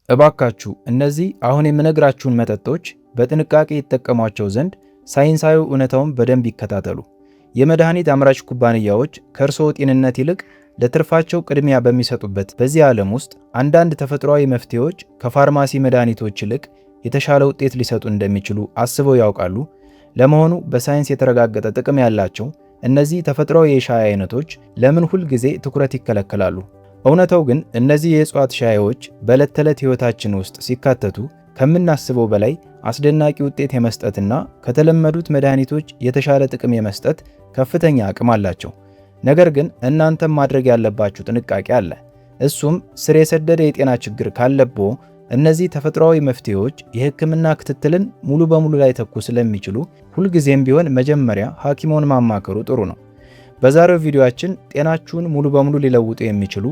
እባካችሁ እነዚህ አሁን የምነግራችሁን መጠጦች በጥንቃቄ ይጠቀሟቸው ዘንድ ሳይንሳዊ እውነታውን በደንብ ይከታተሉ። የመድኃኒት አምራች ኩባንያዎች ከእርስዎ ጤንነት ይልቅ ለትርፋቸው ቅድሚያ በሚሰጡበት በዚህ ዓለም ውስጥ አንዳንድ ተፈጥሯዊ መፍትሄዎች ከፋርማሲ መድኃኒቶች ይልቅ የተሻለ ውጤት ሊሰጡ እንደሚችሉ አስበው ያውቃሉ? ለመሆኑ በሳይንስ የተረጋገጠ ጥቅም ያላቸው እነዚህ ተፈጥሯዊ የሻይ አይነቶች ለምን ሁል ጊዜ ትኩረት ይከለከላሉ? እውነታው ግን እነዚህ የእጽዋት ሻዮች በዕለት ተዕለት ሕይወታችን ውስጥ ሲካተቱ ከምናስበው በላይ አስደናቂ ውጤት የመስጠትና ከተለመዱት መድኃኒቶች የተሻለ ጥቅም የመስጠት ከፍተኛ አቅም አላቸው። ነገር ግን እናንተም ማድረግ ያለባችሁ ጥንቃቄ አለ። እሱም ስር የሰደደ የጤና ችግር ካለብዎ እነዚህ ተፈጥሯዊ መፍትሄዎች የሕክምና ክትትልን ሙሉ በሙሉ ላይተኩ ስለሚችሉ ሁልጊዜም ቢሆን መጀመሪያ ሐኪሞን ማማከሩ ጥሩ ነው። በዛሬው ቪዲዮአችን ጤናችሁን ሙሉ በሙሉ ሊለውጡ የሚችሉ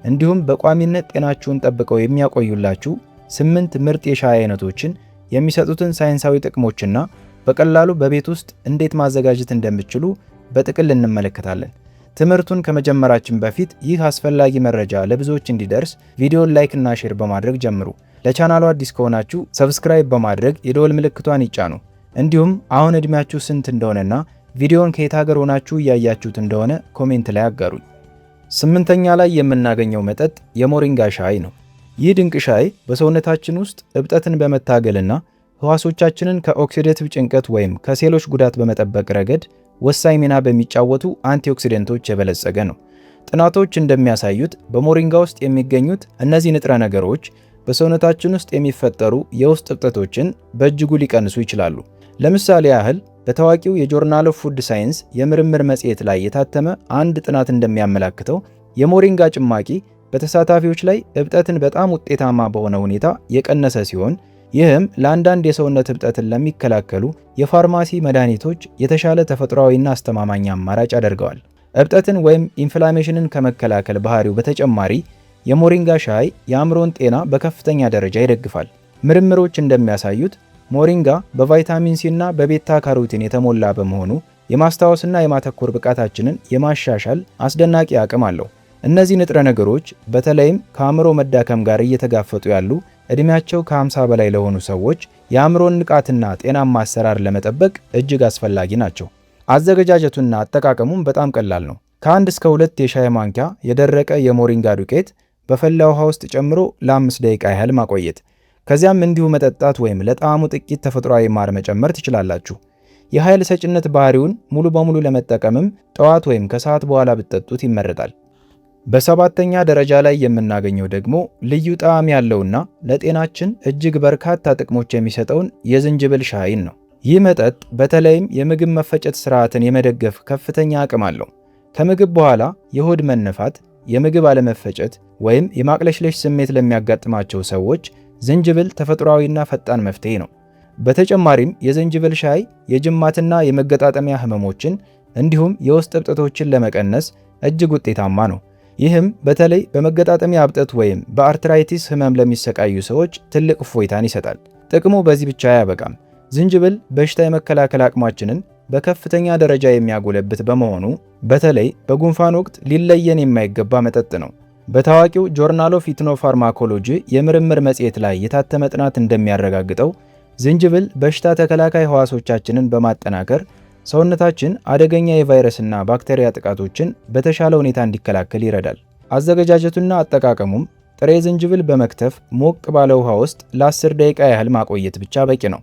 እንዲሁም በቋሚነት ጤናችሁን ጠብቀው የሚያቆዩላችሁ 8 ምርጥ የሻይ አይነቶችን የሚሰጡትን ሳይንሳዊ ጥቅሞችና በቀላሉ በቤት ውስጥ እንዴት ማዘጋጀት እንደምትችሉ በጥቅል እንመለከታለን። ትምህርቱን ከመጀመራችን በፊት ይህ አስፈላጊ መረጃ ለብዙዎች እንዲደርስ ቪዲዮን ላይክ እና ሼር በማድረግ ጀምሩ። ለቻናሉ አዲስ ከሆናችሁ ሰብስክራይብ በማድረግ የደወል ምልክቷን ይጫኑ። እንዲሁም አሁን ዕድሜያችሁ ስንት እንደሆነና ቪዲዮን ከየት ሀገር ሆናችሁ እያያችሁት እንደሆነ ኮሜንት ላይ አጋሩኝ። 8ኛ ላይ የምናገኘው መጠጥ የሞሪንጋ ሻይ ነው። ይህ ድንቅ ሻይ በሰውነታችን ውስጥ እብጠትን በመታገልና ሕዋሶቻችንን ከኦክሲዴቲቭ ጭንቀት ወይም ከሴሎች ጉዳት በመጠበቅ ረገድ ወሳኝ ሚና በሚጫወቱ አንቲኦክሲደንቶች የበለጸገ ነው። ጥናቶች እንደሚያሳዩት በሞሪንጋ ውስጥ የሚገኙት እነዚህ ንጥረ ነገሮች በሰውነታችን ውስጥ የሚፈጠሩ የውስጥ እብጠቶችን በእጅጉ ሊቀንሱ ይችላሉ። ለምሳሌ ያህል በታዋቂው የጆርናል ኦፍ ፉድ ሳይንስ የምርምር መጽሔት ላይ የታተመ አንድ ጥናት እንደሚያመላክተው የሞሪንጋ ጭማቂ በተሳታፊዎች ላይ እብጠትን በጣም ውጤታማ በሆነ ሁኔታ የቀነሰ ሲሆን ይህም ለአንዳንድ የሰውነት እብጠትን ለሚከላከሉ የፋርማሲ መድኃኒቶች የተሻለ ተፈጥሯዊና አስተማማኝ አማራጭ ያደርገዋል። እብጠትን ወይም ኢንፍላሜሽንን ከመከላከል ባህሪው በተጨማሪ የሞሪንጋ ሻይ የአእምሮን ጤና በከፍተኛ ደረጃ ይደግፋል። ምርምሮች እንደሚያሳዩት ሞሪንጋ በቫይታሚን ሲ እና በቤታ ካሮቲን የተሞላ በመሆኑ የማስታወስና የማተኮር ብቃታችንን የማሻሻል አስደናቂ አቅም አለው። እነዚህ ንጥረ ነገሮች በተለይም ከአእምሮ መዳከም ጋር እየተጋፈጡ ያሉ ዕድሜያቸው ከ50 በላይ ለሆኑ ሰዎች የአእምሮን ንቃትና ጤናማ አሰራር ለመጠበቅ እጅግ አስፈላጊ ናቸው። አዘገጃጀቱና አጠቃቀሙም በጣም ቀላል ነው። ከ1 እስከ 2 የሻይ ማንኪያ የደረቀ የሞሪንጋ ዱቄት በፈላ ውሃ ውስጥ ጨምሮ ለ5 ደቂቃ ያህል ማቆየት። ከዚያም እንዲሁ መጠጣት ወይም ለጣዕሙ ጥቂት ተፈጥሯዊ ማር መጨመር ትችላላችሁ። የኃይል ሰጭነት ባህሪውን ሙሉ በሙሉ ለመጠቀምም ጠዋት ወይም ከሰዓት በኋላ ብትጠጡት ይመረጣል። በ7ኛ ደረጃ ላይ የምናገኘው ደግሞ ልዩ ጣዕም ያለውና ለጤናችን እጅግ በርካታ ጥቅሞች የሚሰጠውን የዝንጅብል ሻይን ነው። ይህ መጠጥ በተለይም የምግብ መፈጨት ስርዓትን የመደገፍ ከፍተኛ አቅም አለው። ከምግብ በኋላ የሆድ መነፋት፣ የምግብ አለመፈጨት ወይም የማቅለሽለሽ ስሜት ለሚያጋጥማቸው ሰዎች ዝንጅብል ተፈጥሯዊና ፈጣን መፍትሄ ነው። በተጨማሪም የዝንጅብል ሻይ የጅማትና የመገጣጠሚያ ህመሞችን እንዲሁም የውስጥ እብጠቶችን ለመቀነስ እጅግ ውጤታማ ነው። ይህም በተለይ በመገጣጠሚያ እብጠት ወይም በአርትራይቲስ ህመም ለሚሰቃዩ ሰዎች ትልቅ እፎይታን ይሰጣል። ጥቅሙ በዚህ ብቻ አያበቃም። ዝንጅብል በሽታ የመከላከል አቅማችንን በከፍተኛ ደረጃ የሚያጎለብት በመሆኑ በተለይ በጉንፋን ወቅት ሊለየን የማይገባ መጠጥ ነው። በታዋቂው ጆርናል ኦፍ ኢትኖፋርማኮሎጂ የምርምር መጽሔት ላይ የታተመ ጥናት እንደሚያረጋግጠው ዝንጅብል በሽታ ተከላካይ ሕዋሶቻችንን በማጠናከር ሰውነታችን አደገኛ የቫይረስና ባክቴሪያ ጥቃቶችን በተሻለ ሁኔታ እንዲከላከል ይረዳል። አዘገጃጀቱና አጠቃቀሙም ጥሬ ዝንጅብል በመክተፍ ሞቅ ባለ ውሃ ውስጥ ለ10 ደቂቃ ያህል ማቆየት ብቻ በቂ ነው።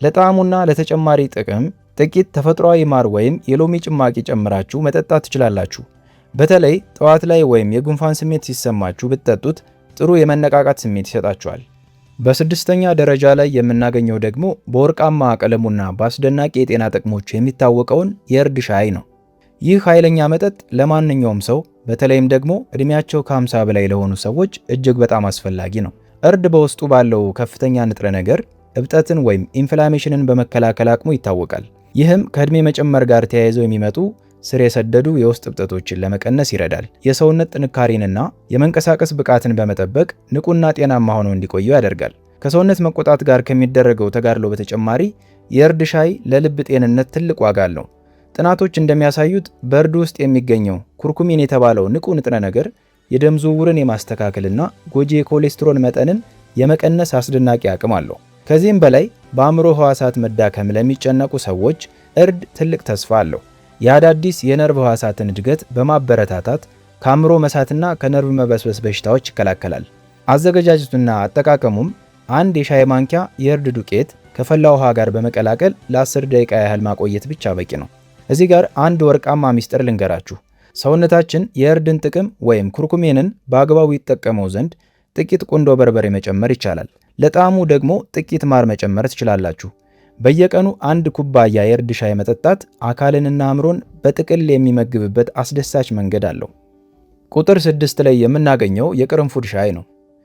ለጣዕሙና ለተጨማሪ ጥቅም ጥቂት ተፈጥሯዊ ማር ወይም የሎሚ ጭማቂ ጨምራችሁ መጠጣት ትችላላችሁ። በተለይ ጠዋት ላይ ወይም የጉንፋን ስሜት ሲሰማችሁ ብትጠጡት ጥሩ የመነቃቃት ስሜት ይሰጣችኋል። በ6ኛ ደረጃ ላይ የምናገኘው ደግሞ በወርቃማ ቀለሙና በአስደናቂ የጤና ጥቅሞች የሚታወቀውን የእርድ ሻይ ነው። ይህ ኃይለኛ መጠጥ ለማንኛውም ሰው በተለይም ደግሞ ዕድሜያቸው ከ50 በላይ ለሆኑ ሰዎች እጅግ በጣም አስፈላጊ ነው። እርድ በውስጡ ባለው ከፍተኛ ንጥረ ነገር እብጠትን ወይም ኢንፍላሜሽንን በመከላከል አቅሙ ይታወቃል። ይህም ከዕድሜ መጨመር ጋር ተያይዘው የሚመጡ ስር የሰደዱ የውስጥ እብጠቶችን ለመቀነስ ይረዳል። የሰውነት ጥንካሬንና የመንቀሳቀስ ብቃትን በመጠበቅ ንቁና ጤናማ ሆነው እንዲቆዩ ያደርጋል። ከሰውነት መቆጣት ጋር ከሚደረገው ተጋድሎ በተጨማሪ የእርድ ሻይ ለልብ ጤንነት ትልቅ ዋጋ አለው። ጥናቶች እንደሚያሳዩት በእርድ ውስጥ የሚገኘው ኩርኩሚን የተባለው ንቁ ንጥረ ነገር የደም ዝውውርን የማስተካከልና ጎጂ የኮሌስትሮል መጠንን የመቀነስ አስደናቂ አቅም አለው። ከዚህም በላይ በአእምሮ ሕዋሳት መዳከም ለሚጨነቁ ሰዎች እርድ ትልቅ ተስፋ አለው። የአዳዲስ የነርቭ ሕዋሳትን እድገት በማበረታታት ከአእምሮ መሳትና ከነርቭ መበስበስ በሽታዎች ይከላከላል። አዘገጃጀቱና አጠቃቀሙም አንድ የሻይ ማንኪያ የእርድ ዱቄት ከፈላ ውሃ ጋር በመቀላቀል ለ10 ደቂቃ ያህል ማቆየት ብቻ በቂ ነው። እዚህ ጋር አንድ ወርቃማ ሚስጥር ልንገራችሁ። ሰውነታችን የእርድን ጥቅም ወይም ኩርኩሜንን በአግባቡ ይጠቀመው ዘንድ ጥቂት ቁንዶ በርበሬ መጨመር ይቻላል። ለጣዕሙ ደግሞ ጥቂት ማር መጨመር ትችላላችሁ። በየቀኑ አንድ ኩባያ የእርድ ሻይ መጠጣት አካልንና አእምሮን በጥቅል የሚመግብበት አስደሳች መንገድ አለው። ቁጥር 6 ላይ የምናገኘው የቅርንፉድ ሻይ ነው።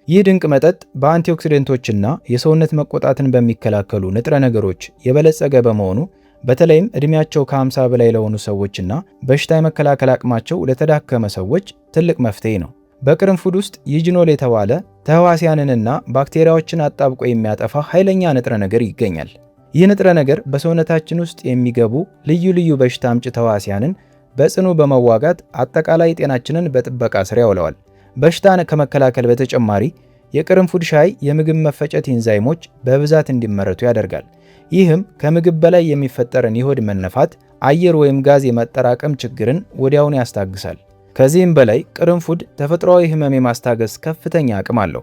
ይህ ድንቅ መጠጥ በአንቲኦክሲደንቶችና የሰውነት መቆጣትን በሚከላከሉ ንጥረ ነገሮች የበለጸገ በመሆኑ በተለይም ዕድሜያቸው ከ50 በላይ ለሆኑ ሰዎችና በሽታ የመከላከል አቅማቸው ለተዳከመ ሰዎች ትልቅ መፍትሄ ነው። በቅርንፉድ ውስጥ ይጅኖል የተባለ ተህዋሲያንንና ባክቴሪያዎችን አጣብቆ የሚያጠፋ ኃይለኛ ንጥረ ነገር ይገኛል። ይህ ንጥረ ነገር በሰውነታችን ውስጥ የሚገቡ ልዩ ልዩ በሽታ አምጪ ተህዋሲያንን በጽኑ በመዋጋት አጠቃላይ ጤናችንን በጥበቃ ስር ያውለዋል። በሽታን ከመከላከል በተጨማሪ የቅርንፉድ ሻይ የምግብ መፈጨት ኢንዛይሞች በብዛት እንዲመረቱ ያደርጋል። ይህም ከምግብ በላይ የሚፈጠርን የሆድ መነፋት፣ አየር ወይም ጋዝ የመጠራቀም ችግርን ወዲያውኑ ያስታግሳል። ከዚህም በላይ ቅርንፉድ ተፈጥሯዊ ህመም የማስታገስ ከፍተኛ አቅም አለው።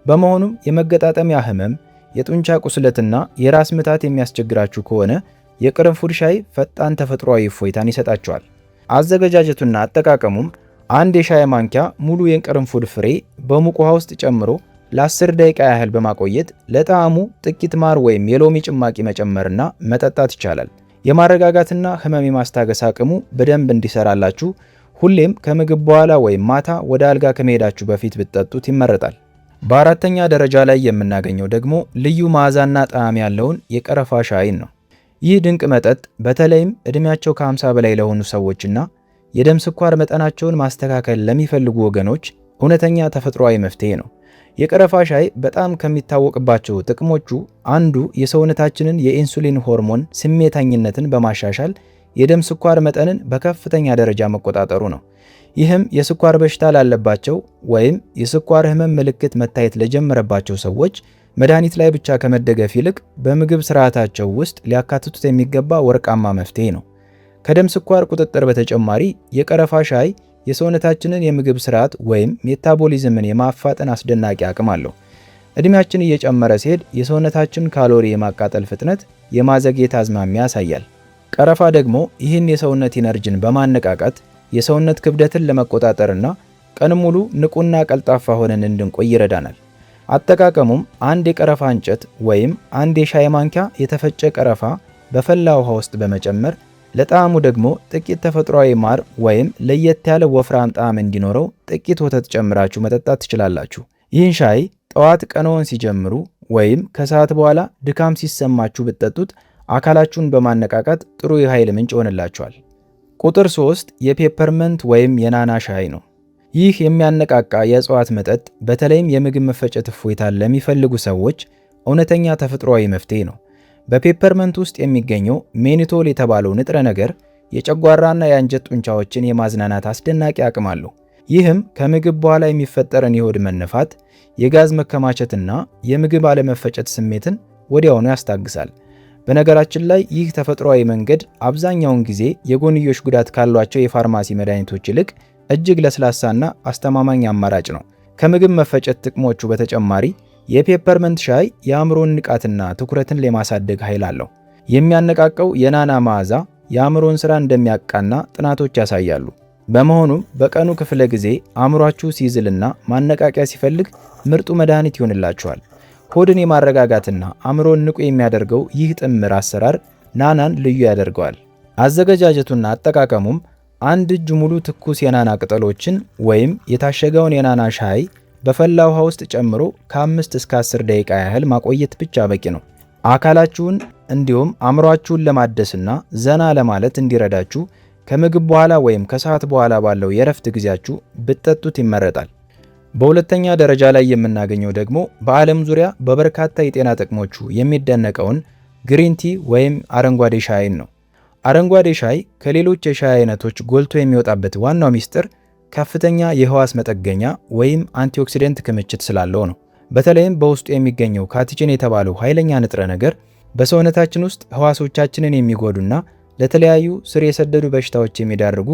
በመሆኑም የመገጣጠሚያ ህመም፣ የጡንቻ ቁስለትና የራስ ምታት የሚያስቸግራችሁ ከሆነ የቅርንፉድ ሻይ ፈጣን ተፈጥሯዊ እፎይታን ይሰጣችኋል። አዘገጃጀቱና አጠቃቀሙም አንድ የሻይ ማንኪያ ሙሉ የቅርንፉድ ፍሬ በሙቅ ውሃ ውስጥ ጨምሮ ለ10 ደቂቃ ያህል በማቆየት ለጣዕሙ ጥቂት ማር ወይም የሎሚ ጭማቂ መጨመርና መጠጣት ይቻላል። የማረጋጋትና ህመም የማስታገስ አቅሙ በደንብ እንዲሰራላችሁ ሁሌም ከምግብ በኋላ ወይም ማታ ወደ አልጋ ከመሄዳችሁ በፊት ብትጠጡት ይመረጣል። በአራተኛ ደረጃ ላይ የምናገኘው ደግሞ ልዩ መዓዛና ጣዕም ያለውን የቀረፋ ሻይን ነው። ይህ ድንቅ መጠጥ በተለይም ዕድሜያቸው ከ50 በላይ ለሆኑ ሰዎችና የደም ስኳር መጠናቸውን ማስተካከል ለሚፈልጉ ወገኖች እውነተኛ ተፈጥሯዊ መፍትሄ ነው። የቀረፋ ሻይ በጣም ከሚታወቅባቸው ጥቅሞቹ አንዱ የሰውነታችንን የኢንሱሊን ሆርሞን ስሜታኝነትን በማሻሻል የደም ስኳር መጠንን በከፍተኛ ደረጃ መቆጣጠሩ ነው። ይህም የስኳር በሽታ ላለባቸው ወይም የስኳር ህመም ምልክት መታየት ለጀመረባቸው ሰዎች መድኃኒት ላይ ብቻ ከመደገፍ ይልቅ በምግብ ስርዓታቸው ውስጥ ሊያካትቱት የሚገባ ወርቃማ መፍትሄ ነው። ከደም ስኳር ቁጥጥር በተጨማሪ የቀረፋ ሻይ የሰውነታችንን የምግብ ስርዓት ወይም ሜታቦሊዝምን የማፋጠን አስደናቂ አቅም አለው። እድሜያችን እየጨመረ ሲሄድ የሰውነታችን ካሎሪ የማቃጠል ፍጥነት የማዘግየት አዝማሚያ ያሳያል። ቀረፋ ደግሞ ይህን የሰውነት ኢነርጂን በማነቃቃት የሰውነት ክብደትን ለመቆጣጠርና ቀን ሙሉ ንቁና ቀልጣፋ ሆነን እንድንቆይ ይረዳናል። አጠቃቀሙም አንድ የቀረፋ እንጨት ወይም አንድ የሻይ ማንኪያ የተፈጨ ቀረፋ በፈላ ውሃ ውስጥ በመጨመር ለጣዕሙ ደግሞ ጥቂት ተፈጥሯዊ ማር ወይም ለየት ያለ ወፍራም ጣዕም እንዲኖረው ጥቂት ወተት ጨምራችሁ መጠጣት ትችላላችሁ። ይህን ሻይ ጠዋት ቀንዎን ሲጀምሩ ወይም ከሰዓት በኋላ ድካም ሲሰማችሁ ብትጠጡት አካላችሁን በማነቃቃት ጥሩ የኃይል ምንጭ ይሆንላችኋል። ቁጥር 3 የፔፐርመንት ወይም የናና ሻይ ነው። ይህ የሚያነቃቃ የእጽዋት መጠጥ በተለይም የምግብ መፈጨት እፎይታን ለሚፈልጉ ሰዎች እውነተኛ ተፈጥሯዊ መፍትሄ ነው። በፔፐርመንት ውስጥ የሚገኘው ሜኒቶል የተባለው ንጥረ ነገር የጨጓራና የአንጀት ጡንቻዎችን የማዝናናት አስደናቂ አቅም አለው። ይህም ከምግብ በኋላ የሚፈጠርን የሆድ መነፋት፣ የጋዝ መከማቸትና የምግብ አለመፈጨት ስሜትን ወዲያውኑ ያስታግሳል። በነገራችን ላይ ይህ ተፈጥሯዊ መንገድ አብዛኛውን ጊዜ የጎንዮሽ ጉዳት ካሏቸው የፋርማሲ መድኃኒቶች ይልቅ እጅግ ለስላሳና አስተማማኝ አማራጭ ነው። ከምግብ መፈጨት ጥቅሞቹ በተጨማሪ የፔፐርመንት ሻይ የአእምሮን ንቃትና ትኩረትን ለማሳደግ ኃይል አለው። የሚያነቃቀው የናና መዓዛ የአእምሮን ሥራ እንደሚያቃና ጥናቶች ያሳያሉ። በመሆኑም በቀኑ ክፍለ ጊዜ አእምሯችሁ ሲዝልና ማነቃቂያ ሲፈልግ ምርጡ መድኃኒት ይሆንላችኋል። ሆድን የማረጋጋትና አእምሮን ንቁ የሚያደርገው ይህ ጥምር አሰራር ናናን ልዩ ያደርገዋል። አዘገጃጀቱና አጠቃቀሙም አንድ እጅ ሙሉ ትኩስ የናና ቅጠሎችን ወይም የታሸገውን የናና ሻይ በፈላ ውሃ ውስጥ ጨምሮ ከ5 እስከ 10 ደቂቃ ያህል ማቆየት ብቻ በቂ ነው። አካላችሁን እንዲሁም አእምሯችሁን ለማደስና ዘና ለማለት እንዲረዳችሁ ከምግብ በኋላ ወይም ከሰዓት በኋላ ባለው የረፍት ጊዜያችሁ ብትጠጡት ይመረጣል። በሁለተኛ ደረጃ ላይ የምናገኘው ደግሞ በዓለም ዙሪያ በበርካታ የጤና ጥቅሞቹ የሚደነቀውን ግሪን ቲ ወይም አረንጓዴ ሻይን ነው። አረንጓዴ ሻይ ከሌሎች የሻይ አይነቶች ጎልቶ የሚወጣበት ዋናው ሚስጥር ከፍተኛ የህዋስ መጠገኛ ወይም አንቲኦክሲደንት ክምችት ስላለው ነው። በተለይም በውስጡ የሚገኘው ካቲችን የተባለው ኃይለኛ ንጥረ ነገር በሰውነታችን ውስጥ ህዋሶቻችንን የሚጎዱና ለተለያዩ ስር የሰደዱ በሽታዎች የሚዳርጉ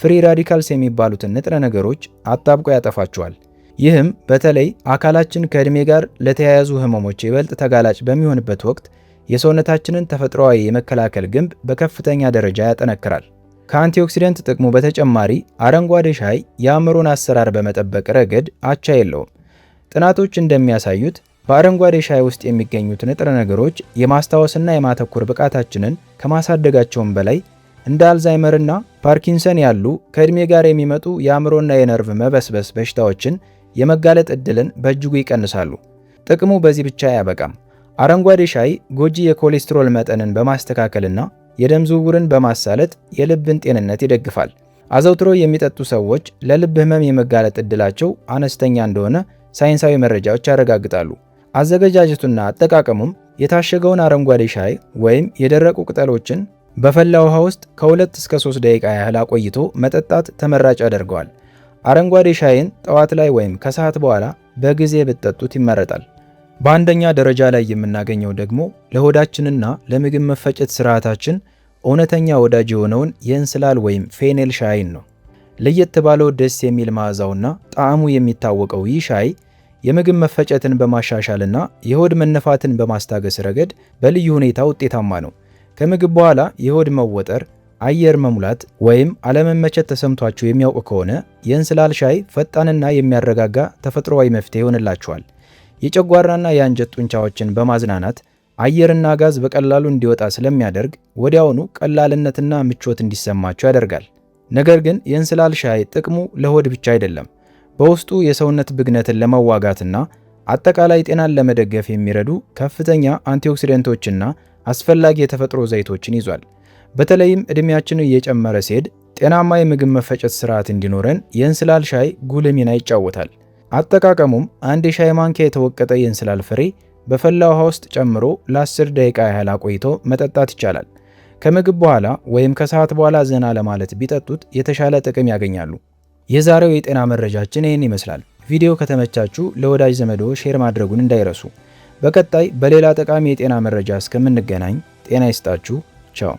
ፍሪ ራዲካልስ የሚባሉትን ንጥረ ነገሮች አጣብቆ ያጠፋቸዋል። ይህም በተለይ አካላችን ከዕድሜ ጋር ለተያያዙ ህመሞች ይበልጥ ተጋላጭ በሚሆንበት ወቅት የሰውነታችንን ተፈጥሯዊ የመከላከል ግንብ በከፍተኛ ደረጃ ያጠነክራል። ከአንቲኦክሲደንት ጥቅሙ በተጨማሪ አረንጓዴ ሻይ የአእምሮን አሰራር በመጠበቅ ረገድ አቻ የለውም። ጥናቶች እንደሚያሳዩት በአረንጓዴ ሻይ ውስጥ የሚገኙት ንጥረ ነገሮች የማስታወስና የማተኮር ብቃታችንን ከማሳደጋቸውም በላይ እንደ አልዛይመርና ፓርኪንሰን ያሉ ከዕድሜ ጋር የሚመጡ የአእምሮና የነርቭ መበስበስ በሽታዎችን የመጋለጥ ዕድልን በእጅጉ ይቀንሳሉ። ጥቅሙ በዚህ ብቻ አያበቃም። አረንጓዴ ሻይ ጎጂ የኮሌስትሮል መጠንን በማስተካከልና የደም ዝውውርን በማሳለጥ የልብን ጤንነት ይደግፋል። አዘውትሮ የሚጠጡ ሰዎች ለልብ ህመም የመጋለጥ ዕድላቸው አነስተኛ እንደሆነ ሳይንሳዊ መረጃዎች ያረጋግጣሉ። አዘገጃጀቱና አጠቃቀሙም የታሸገውን አረንጓዴ ሻይ ወይም የደረቁ ቅጠሎችን በፈላ ውሃ ውስጥ ከ2 እስከ 3 ደቂቃ ያህል አቆይቶ መጠጣት ተመራጭ ያደርገዋል። አረንጓዴ ሻይን ጠዋት ላይ ወይም ከሰዓት በኋላ በጊዜ ብትጠጡት ይመረጣል። በአንደኛ ደረጃ ላይ የምናገኘው ደግሞ ለሆዳችንና ለምግብ መፈጨት ስርዓታችን እውነተኛ ወዳጅ የሆነውን የእንስላል ወይም ፌኔል ሻይን ነው። ለየት ባለው ደስ የሚል መዓዛውና ጣዕሙ የሚታወቀው ይህ ሻይ የምግብ መፈጨትን በማሻሻልና የሆድ መነፋትን በማስታገስ ረገድ በልዩ ሁኔታ ውጤታማ ነው። ከምግብ በኋላ የሆድ መወጠር፣ አየር መሙላት ወይም አለመመቸት ተሰምቷችሁ የሚያውቅ ከሆነ የእንስላል ሻይ ፈጣንና የሚያረጋጋ ተፈጥሯዊ መፍትሄ ይሆንላችኋል። የጨጓራና የአንጀት ጡንቻዎችን በማዝናናት አየርና ጋዝ በቀላሉ እንዲወጣ ስለሚያደርግ ወዲያውኑ ቀላልነትና ምቾት እንዲሰማችሁ ያደርጋል። ነገር ግን የእንስላል ሻይ ጥቅሙ ለሆድ ብቻ አይደለም። በውስጡ የሰውነት ብግነትን ለመዋጋትና አጠቃላይ ጤናን ለመደገፍ የሚረዱ ከፍተኛ አንቲኦክሲደንቶችና አስፈላጊ የተፈጥሮ ዘይቶችን ይዟል። በተለይም ዕድሜያችን እየጨመረ ሲሄድ ጤናማ የምግብ መፈጨት ስርዓት እንዲኖረን የእንስላል ሻይ ጉልህ ሚና ይጫወታል። አጠቃቀሙም አንድ የሻይ ማንኪያ የተወቀጠ የእንስላል ፍሬ በፈላ ውሃ ውስጥ ጨምሮ ለ10 ደቂቃ ያህል አቆይቶ መጠጣት ይቻላል። ከምግብ በኋላ ወይም ከሰዓት በኋላ ዘና ለማለት ቢጠጡት የተሻለ ጥቅም ያገኛሉ። የዛሬው የጤና መረጃችን ይህን ይመስላል። ቪዲዮ ከተመቻችሁ ለወዳጅ ዘመዶ ሼር ማድረጉን እንዳይረሱ። በቀጣይ በሌላ ጠቃሚ የጤና መረጃ እስከምንገናኝ ጤና ይስጣችሁ። ቻው።